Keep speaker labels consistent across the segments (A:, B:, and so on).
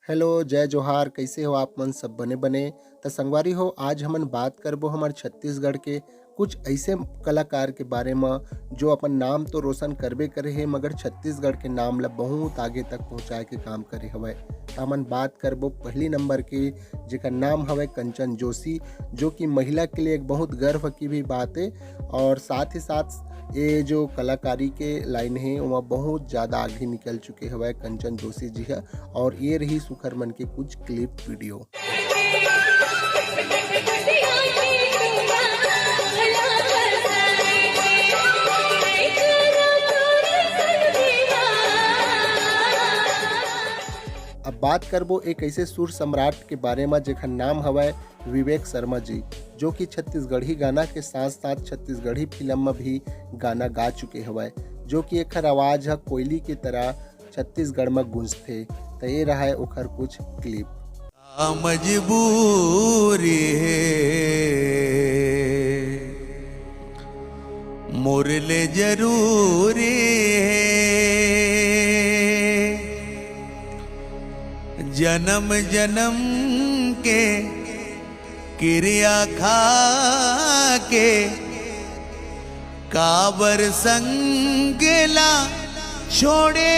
A: Hello, जय जोहार। कैसे हो आप मन सब बने बने। त संगवारी हो, आज हमन बात करबो हमार छत्तीसगढ़ के कुछ ऐसे कलाकार के बारे में जो अपन नाम तो रोशन करबे करे हे मगर छत्तीसगढ़ के नाम ला बहुत आगे तक पहुंचाए के काम करे हवय। त हमन बात करबो पहली नंबर के, जेकर नाम हवय कंचन जोशी, जो कि महिला के लिए एक बहुत गर्व की भी बात है। और साथ ही साथ ये जो कलाकारी के लाइन है वह बहुत ज़्यादा आगे निकल चुके हवय कंचन जोशी जी है। और ये रही सुखर मन के कुछ क्लिप वीडियो। अब बात करबो एक ऐसे सुर सम्राट के बारे में जेकर नाम हवय विवेक शर्मा जी, जो कि छत्तीसगढ़ी गाना के साथ साथ छत्तीसगढ़ी फिल्म में भी गाना गा चुके हवय, जो कि एकर आवाज़ है कोयली की तरह छत्तीसगढ़ में गूंजथे। तो ये रहा है ओकर कुछ क्लिप।
B: मजबूरी है मुरले जरूरी है, जन्म जन्म के क्रिया खा के काबर संगला छोड़े।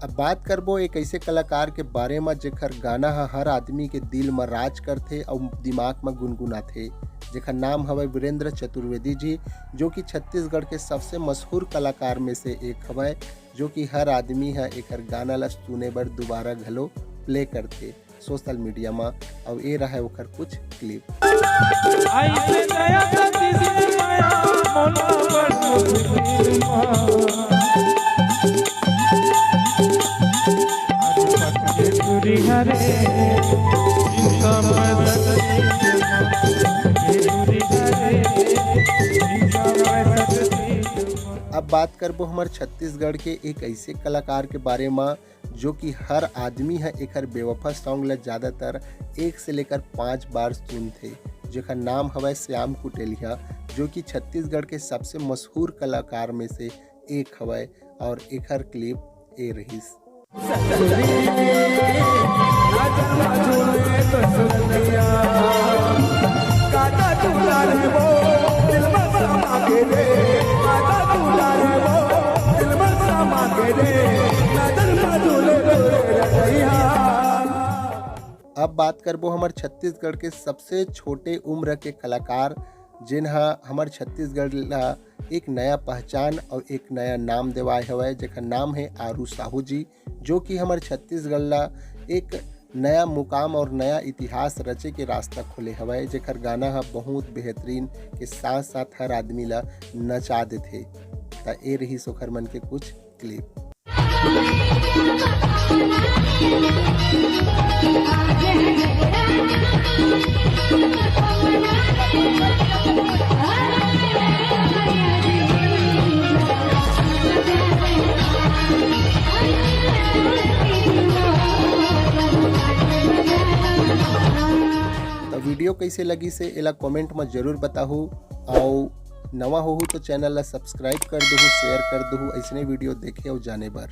A: अब बात करबो एक ऐसे कलाकार के बारे में जेकर गाना हर आदमी के दिल में राज करथे और दिमाग में गुनगुनाथे, जेकर नाम हवय वीरेंद्र चतुर्वेदी जी, जो कि छत्तीसगढ़ के सबसे मशहूर कलाकार में से एक हवय, जो कि हर आदमी है एकर गाना ला सुने बर दोबारा घलो प्ले करथे सोशल मीडिया में। और ये रहा ओकर कुछ क्लिप। अब बात करबो हमार छत्तीसगढ़ के एक ऐसे कलाकार के बारे में जो कि हर आदमी है एकर बेवफा सॉन्ग ला ज़्यादातर 1 से लेकर 5 बार सुनथे, जेकर नाम हवय श्याम कुटेलिया, जो कि छत्तीसगढ़ के सबसे मशहूर कलाकार में से एक हवय। और एकर क्लिप ए रहीस। अब बात करबो हमार छत्तीसगढ़ के सबसे छोटे उम्र के कलाकार, जिन्हा हमार छत्तीसगढ़ ला एक नया पहचान और एक नया नाम देवाए हवय, जेकर नाम है आरू साहू जी, जो कि हमार छत्तीसगढ़ ला एक नया मुकाम और नया इतिहास रचे के रास्ता खोले हवय, जेकर गाना है बहुत बेहतरीन के साथ साथ हर आदमी ला नचा देथे। त ए रही सोखर मन के कुछ क्लिप। तो वीडियो कैसे लगी से एला कमेंट में जरूर बताहू। और नवा हो तो चैनल ला सब्सक्राइब कर दहू, शेयर कर दहू ऐसने वीडियो देखे और जाने बर।